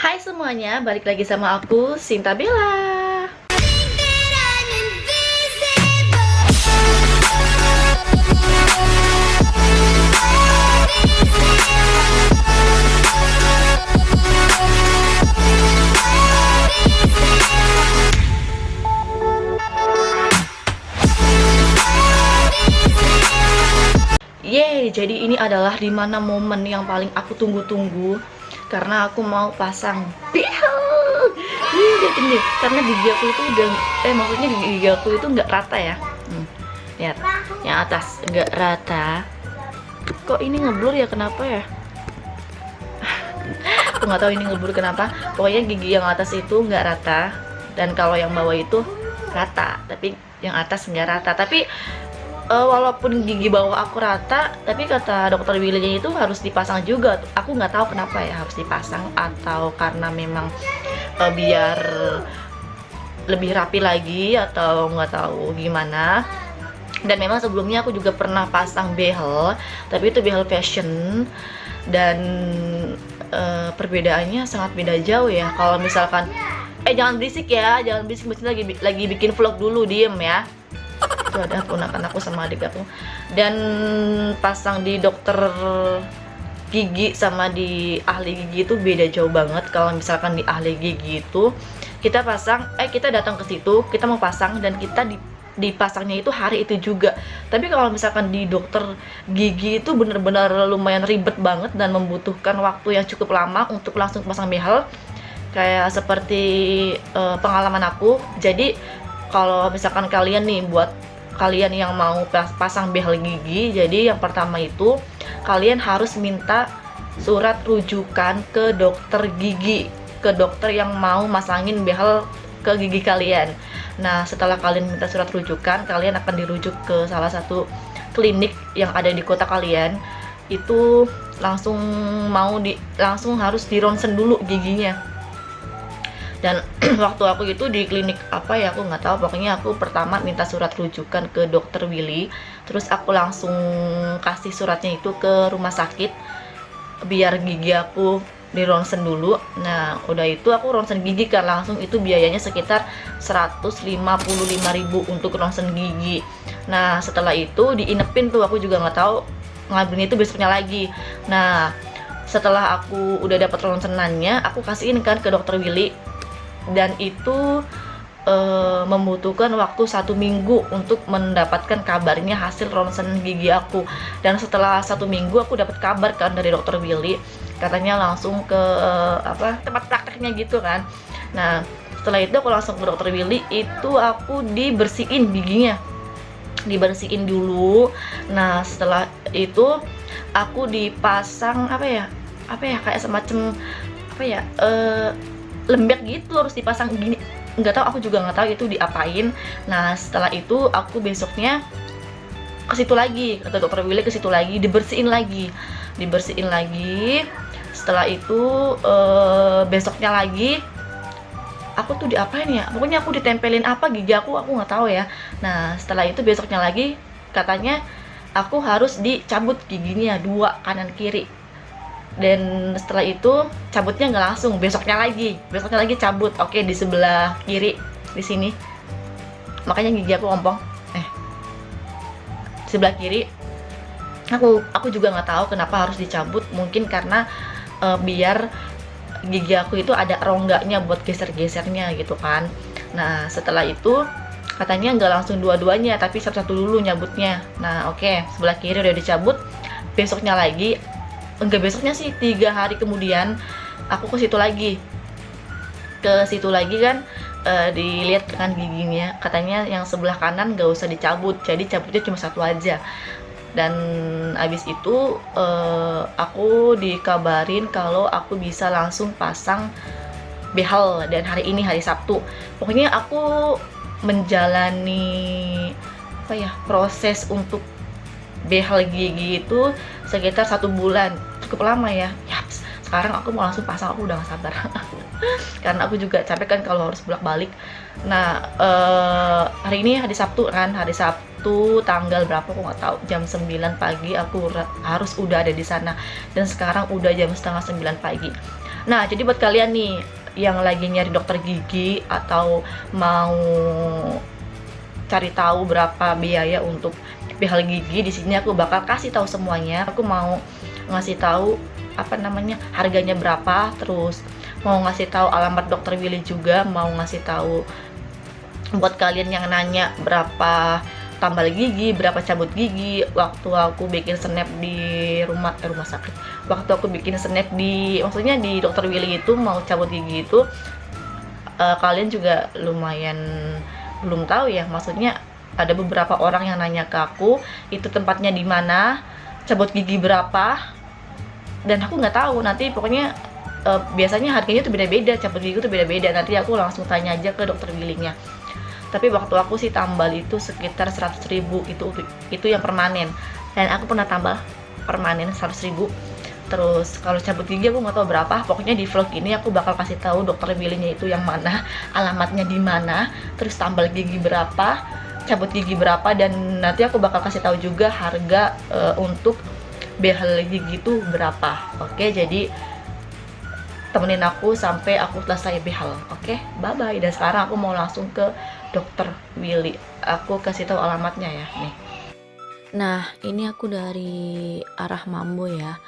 Hai semuanya, balik lagi sama aku, Sinta Bella. Yeay, jadi ini adalah dimana momen yang paling aku tunggu-tunggu karena aku mau pasang behel. Lihatin deh, karena gigi aku itu udah, maksudnya gigi aku itu nggak rata ya. Lihat, yang atas nggak rata. Kok ini ngeblur ya? Kenapa ya? Aku nggak tahu ini ngeblur kenapa. Pokoknya gigi yang atas itu nggak rata, dan kalau yang bawah itu rata, tapi yang atas nggak rata. Tapi walaupun gigi bawah aku rata, tapi kata dokter Willy itu harus dipasang juga. Aku nggak tahu kenapa ya harus dipasang, atau karena memang biar lebih rapi lagi, atau nggak tahu gimana. Dan memang sebelumnya aku juga pernah pasang behel, tapi itu behel fashion, dan perbedaannya sangat beda jauh ya. Kalau misalkan jangan berisik ya, jangan berisik, mesti lagi bikin vlog dulu, diem ya. Itu ada ponakan aku sama adik aku. Dan pasang di dokter gigi sama di ahli gigi itu beda jauh banget. Kalau misalkan di ahli gigi itu kita pasang, kita datang ke situ, kita mau pasang, dan kita dipasangnya itu hari itu juga. Tapi kalau misalkan di dokter gigi itu bener-bener lumayan ribet banget dan membutuhkan waktu yang cukup lama untuk langsung pasang behel, kayak seperti pengalaman aku. Jadi kalau misalkan kalian nih, buat kalian yang mau pasang behel gigi, jadi yang pertama itu kalian harus minta surat rujukan ke dokter gigi, ke dokter yang mau masangin behel ke gigi kalian. Nah, setelah kalian minta surat rujukan, kalian akan dirujuk ke salah satu klinik yang ada di kota kalian. Itu langsung harus di ronsen dulu giginya. Dan waktu aku itu di klinik apa ya, aku nggak tahu, pokoknya aku pertama minta surat rujukan ke dokter Willy, terus aku langsung kasih suratnya itu ke rumah sakit biar gigi aku di ronsen dulu. Nah, udah itu aku ronsen gigi kan langsung, itu biayanya sekitar 155.000 untuk ronsen gigi. Nah, setelah itu diinepin tuh, aku juga nggak tahu, ngambilnya itu besoknya lagi. Nah, setelah aku udah dapat ronsenannya, aku kasihin kan ke dokter Willy, dan itu membutuhkan waktu 1 minggu untuk mendapatkan kabarnya hasil ronsen gigi aku. Dan setelah 1 minggu aku dapat kabar kan dari dokter Willy, katanya langsung ke tempat prakteknya gitu kan. Nah, setelah itu aku langsung ke dokter Willy, itu aku dibersihin giginya, dibersihin dulu. Nah, setelah itu aku dipasang kayak semacam lembek gitu, harus dipasang gini, nggak tahu, aku juga nggak tahu itu diapain. Nah, setelah itu aku besoknya ke situ lagi, kata dokter Willy, ke situ lagi, dibersihin lagi. Setelah itu besoknya lagi aku tuh diapain ya, pokoknya aku ditempelin apa gigi aku nggak tahu ya. Nah, setelah itu besoknya lagi katanya aku harus dicabut giginya 2 kanan kiri. Dan setelah itu cabutnya nggak langsung, besoknya lagi cabut. Oke, di sebelah kiri di sini, makanya gigi aku ompong. Di sebelah kiri aku juga nggak tahu kenapa harus dicabut, mungkin karena biar gigi aku itu ada rongganya buat geser-gesernya gitu kan. Nah, setelah itu katanya nggak langsung dua-duanya, tapi satu-satu dulu nyabutnya. Nah, oke, sebelah kiri udah dicabut. Besoknya lagi, enggak besoknya sih, 3 hari kemudian aku ke situ lagi kan, dilihat kan giginya, katanya yang sebelah kanan nggak usah dicabut, jadi cabutnya cuma 1 aja. Dan abis itu aku dikabarin kalau aku bisa langsung pasang behel, dan hari ini hari Sabtu. Pokoknya aku menjalani proses untuk behel gigi itu sekitar 1 bulan, cukup lama ya. Yaps, sekarang aku mau langsung pasang, aku udah gak sabar. Karena aku juga capek kan kalau harus bolak-balik. Nah, hari ini hari Sabtu kan, hari Sabtu tanggal berapa aku nggak tahu, jam 9 pagi aku harus udah ada di sana, dan sekarang udah jam setengah 9 pagi. Nah, jadi buat kalian nih yang lagi nyari dokter gigi atau mau cari tahu berapa biaya untuk behel gigi, di sini aku bakal kasih tahu semuanya. Aku mau ngasih tahu harganya berapa, terus mau ngasih tahu alamat dokter Willy juga, mau ngasih tahu buat kalian yang nanya berapa tambal gigi, berapa cabut gigi. Waktu aku bikin snap di rumah sakit, waktu aku bikin snap maksudnya di dokter Willy itu mau cabut gigi itu, kalian juga lumayan belum tahu ya, maksudnya ada beberapa orang yang nanya ke aku itu tempatnya di mana, cabut gigi berapa, dan aku nggak tahu. Nanti pokoknya biasanya harganya tuh beda-beda, cabut gigi tuh beda-beda. Nanti aku langsung tanya aja ke dokter Willy-nya. Tapi waktu aku sih tambal itu sekitar 100.000, itu yang permanen, dan aku pernah tambal permanen 100.000. Terus kalau cabut gigi aku nggak tahu berapa. Pokoknya di vlog ini aku bakal kasih tahu dokter Willy-nya itu yang mana, alamatnya di mana, terus tambal gigi berapa, cabut gigi berapa, dan nanti aku bakal kasih tahu juga harga untuk behel gigi itu berapa. Oke, jadi temenin aku sampai aku selesai behel. Oke, bye bye. Dan sekarang aku mau langsung ke dokter Willy. Aku kasih tahu alamatnya ya nih. Nah, ini aku dari arah Mambo ya.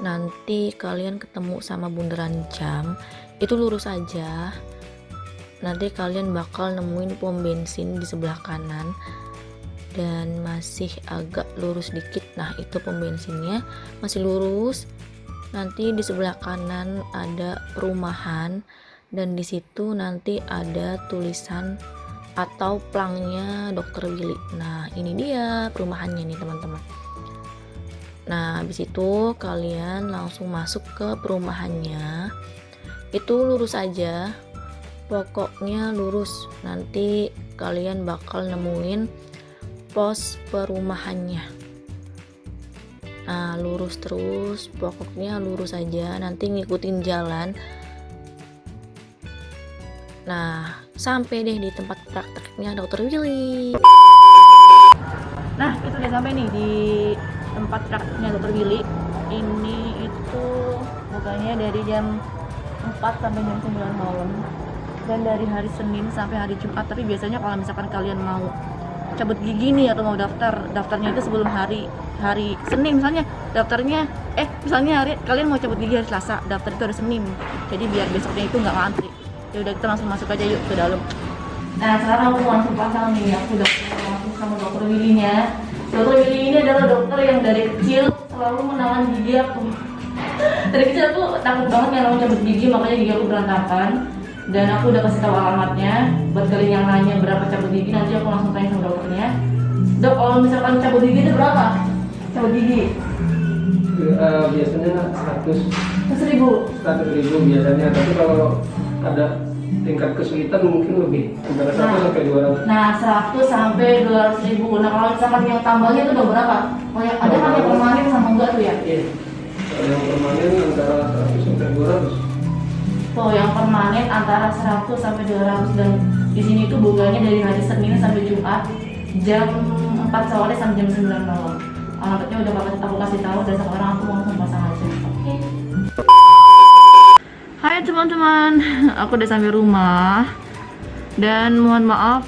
Nanti kalian ketemu sama bundaran Jam, itu lurus aja. Nanti kalian bakal nemuin pom bensin di sebelah kanan dan masih agak lurus dikit. Nah, itu pom bensinnya, masih lurus. Nanti di sebelah kanan ada perumahan, dan di situ nanti ada tulisan atau plangnya dokter Willy. Nah, ini dia perumahannya nih teman-teman. Nah, habis itu kalian langsung masuk ke perumahannya. Itu lurus aja, pokoknya lurus. Nanti kalian bakal nemuin pos perumahannya. Nah, lurus terus, pokoknya lurus aja, nanti ngikutin jalan. Nah, sampai deh di tempat prakteknya dokter Willy. Nah, itu udah sampai nih di tempat prakteknya dokter Willy. Ini itu bukannya dari jam 4 sampai jam 9 malam, dan dari hari Senin sampai hari Jumat. Tapi biasanya kalau misalkan kalian mau cabut gigi nih atau mau daftarnya itu sebelum hari Senin, misalnya daftarnya misalnya kalian mau cabut gigi hari Selasa, daftar itu hari Senin, jadi biar besoknya itu nggak ngantri. Ya udah, kita langsung masuk aja yuk ke dalam. Nah, sekarang aku langsung pasang nih, aku udah langsung sama dokter Willy-nya. Dokter Willy ini adalah dokter yang dari kecil selalu menangani gigi aku. Dari kecil aku takut banget yang cabut gigi, makanya gigi aku berantakan. Dan aku udah kasih tahu alamatnya. Buat kalian yang nanya berapa cabut gigi, nanti aku langsung tanya sama dokternya. Dok, kalau misalkan cabut gigi itu berapa? Cabut gigi? Biasanya 100.000 biasanya, tapi kalau ada tingkat kesulitan mungkin lebih, antara 100 sampai 200. Nah, 100 sampai 200.000. Nah, kalau misalkan yang tambalnya itu udah berapa? Oh, ya, ada kan yang permanen sama enggak tuh ya? Iya. Kalau yang permanen antara 100 sampai 200. Tuh, yang permanen antara 100 sampai 200, dan di sini tuh bukanya dari hari Senin sampai Jumat jam 4 sore sampai jam 9 malam. Alamatnya udah aku kasih tahu, dan sekarang aku mau langsung pasang aja. Oke. Hai teman-teman, aku udah sampai rumah, dan mohon maaf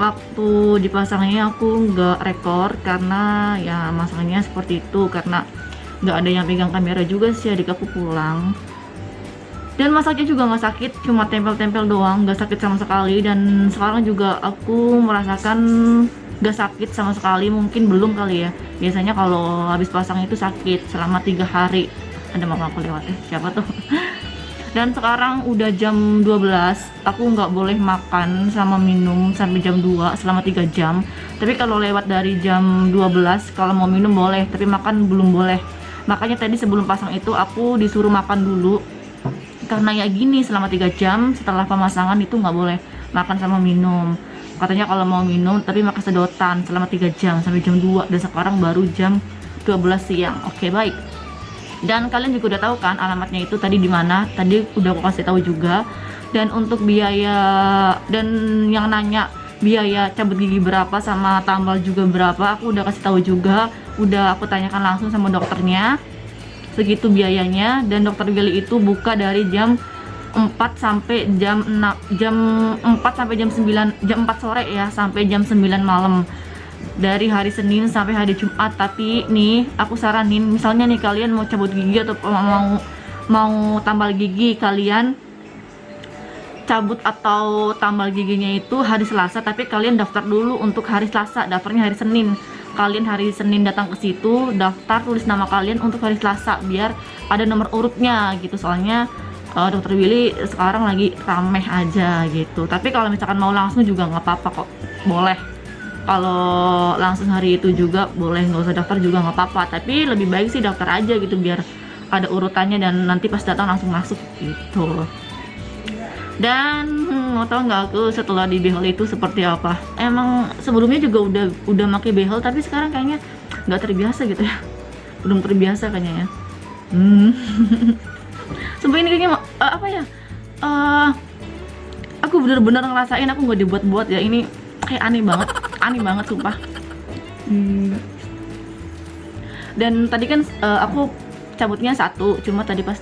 waktu dipasangnya aku nggak rekor karena ya masangnya seperti itu, karena nggak ada yang pegang kamera juga sih, adik aku pulang. Dan masaknya juga nggak sakit, cuma tempel-tempel doang, nggak sakit sama sekali. Dan sekarang juga aku merasakan nggak sakit sama sekali, mungkin belum kali ya. Biasanya kalau habis pasang itu sakit selama 3 hari. Ada mama aku lewat siapa tuh? Dan sekarang udah jam 12, aku nggak boleh makan sama minum sampai jam 2 selama 3 jam. Tapi kalau lewat dari jam 12, kalau mau minum boleh, tapi makan belum boleh. Makanya tadi sebelum pasang itu aku disuruh makan dulu, karena ya gini, selama 3 jam setelah pemasangan itu nggak boleh makan sama minum. Katanya kalau mau minum tapi makan sedotan selama 3 jam sampai jam 2, dan sekarang baru jam 12 siang. Oke, baik. Dan kalian juga udah tahu kan alamatnya itu tadi di mana? Tadi udah aku kasih tahu juga. Dan untuk biaya, dan yang nanya biaya cabut gigi berapa sama tambal juga berapa, aku udah kasih tahu juga. Udah aku tanyakan langsung sama dokternya. segitu biayanya. Dan dokter Willy itu buka dari jam 4 sampai jam 6, jam 4 sampai jam 9, jam 4 sore ya, sampai jam 9 malam, dari hari Senin sampai hari Jumat. Tapi nih aku saranin, misalnya nih kalian mau cabut gigi atau mau tambal gigi, kalian cabut atau tambal giginya itu hari Selasa, tapi kalian daftar dulu untuk hari Selasa, daftarnya hari Senin. Kalian hari Senin datang ke situ, daftar, tulis nama kalian untuk hari Selasa biar ada nomor urutnya gitu. Soalnya dokter Willy sekarang lagi rameh aja gitu. Tapi kalau misalkan mau langsung juga nggak apa-apa kok, boleh. Kalau langsung hari itu juga boleh, nggak usah daftar juga nggak apa-apa. Tapi lebih baik sih daftar aja gitu biar ada urutannya dan nanti pas datang langsung masuk gitu. Dan mau tau nggak aku setelah di behel itu seperti apa? Emang sebelumnya juga udah pakai behel, tapi sekarang kayaknya nggak terbiasa gitu ya, belum terbiasa kayaknya ya. Sumpah ini kayaknya apa ya? Aku bener-bener ngerasain aku nggak dibuat-buat ya, ini kayak aneh banget sumpah. Dan tadi kan aku cabutnya 1, cuma tadi pas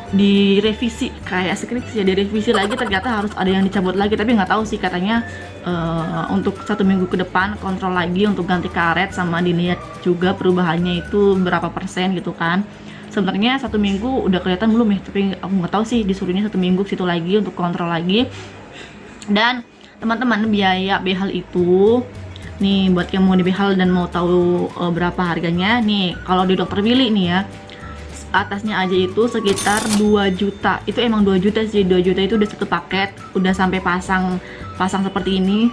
direvisi kayak skripsi ya, direvisi lagi, ternyata harus ada yang dicabut lagi. Tapi nggak tahu sih, katanya untuk 1 minggu ke depan kontrol lagi untuk ganti karet, sama dilihat juga perubahannya itu berapa persen gitu kan. Sebenarnya 1 minggu udah kelihatan belum ya, tapi aku nggak tahu sih, disuruhnya 1 minggu situ lagi untuk kontrol lagi. Dan teman-teman, biaya behel itu nih buat yang mau di behel dan mau tahu berapa harganya nih, kalau di dokter Willy nih ya, atasnya aja itu sekitar 2 juta. Itu emang 2 juta sih, 2 juta itu udah satu paket, udah sampai pasang seperti ini,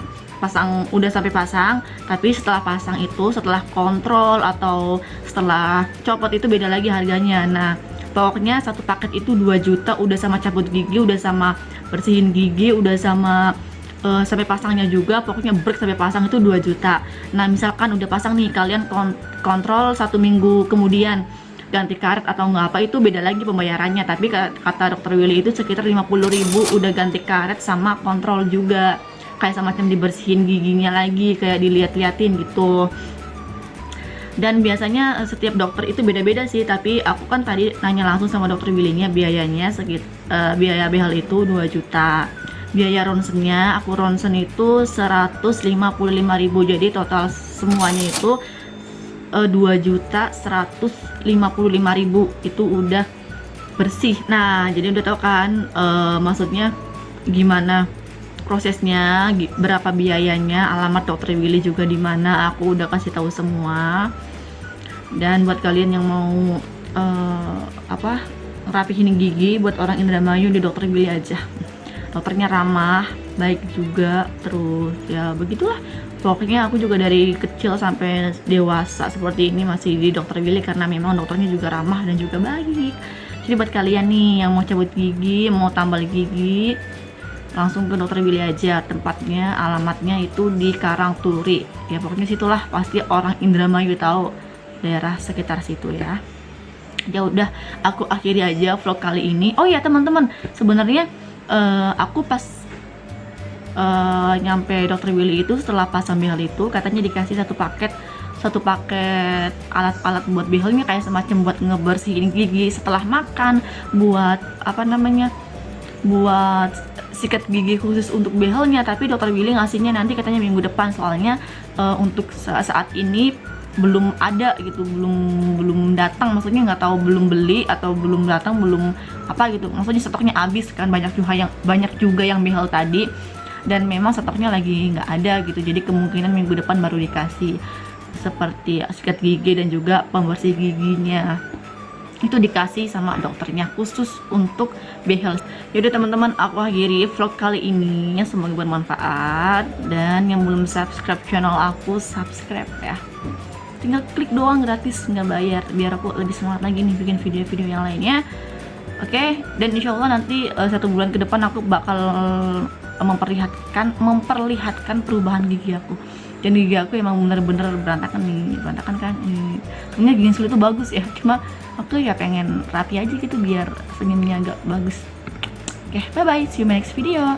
udah sampai pasang. Tapi setelah pasang itu, setelah kontrol atau setelah copot itu beda lagi harganya. Nah pokoknya satu paket itu 2 juta, udah sama cabut gigi, udah sama bersihin gigi, udah sama sampai pasangnya juga. Pokoknya break sampai pasang itu 2 juta. Nah misalkan udah pasang nih, kalian kontrol 1 minggu kemudian ganti karet atau nggak apa, itu beda lagi pembayarannya. Tapi kata dokter Willy itu sekitar 50.000 udah ganti karet sama kontrol juga, kayak semacam dibersihin giginya lagi, kayak dilihat-liatin gitu. Dan biasanya setiap dokter itu beda-beda sih, tapi aku kan tadi nanya langsung sama dokter Willy-nya, biayanya biaya behel itu 2 juta. Biaya ronsennya, aku ronsen itu 155.000, jadi total semuanya itu 2.155.000 itu udah bersih. Nah jadi udah tau kan maksudnya gimana prosesnya, berapa biayanya, alamat dokter Willy juga di mana, aku udah kasih tahu semua. Dan buat kalian yang mau rapihin gigi buat orang Indramayu, di dokter Willy aja. Dokternya ramah, baik juga, terus ya begitulah. Pokoknya aku juga dari kecil sampai dewasa seperti ini masih di dokter Willy, karena memang dokternya juga ramah dan juga baik. Jadi buat kalian nih yang mau cabut gigi, mau tambal gigi, langsung ke dokter Willy aja. Tempatnya, alamatnya itu di Karangturi ya, pokoknya situlah, pasti orang Indramayu tahu, daerah sekitar situ ya. Ya udah, aku akhiri aja vlog kali ini. Oh ya teman-teman, sebenarnya aku pas nyampe dokter Willy itu, setelah pasang behel itu katanya dikasih satu paket alat-alat buat behelnya, kayak semacam buat ngebersihin gigi setelah makan, buat buat sikat gigi khusus untuk behelnya. Tapi dokter Willy ngasihnya nanti katanya minggu depan, soalnya untuk saat ini belum ada gitu, belum datang, maksudnya nggak tahu belum beli atau belum datang, belum apa gitu, maksudnya stoknya habis kan, banyak juga yang behel tadi, dan memang stoknya lagi nggak ada gitu. Jadi kemungkinan minggu depan baru dikasih, seperti sikat gigi dan juga pembersih giginya itu dikasih sama dokternya khusus untuk behel. Yaudah teman-teman, aku akhiri vlog kali ini, semoga bermanfaat. Dan yang belum subscribe channel aku, subscribe ya, tinggal klik doang, gratis, nggak bayar, biar aku lebih semangat lagi nih bikin video-video yang lainnya. Oke, dan insya Allah nanti 1 bulan ke depan aku bakal memperlihatkan perubahan gigi aku. Dan gigi aku emang bener-bener berantakan kan. Sebenarnya gigi Sul itu bagus ya, cuma aku ya pengen rapi aja gitu biar senyumnya agak bagus. Oke, bye bye, see you in my next video.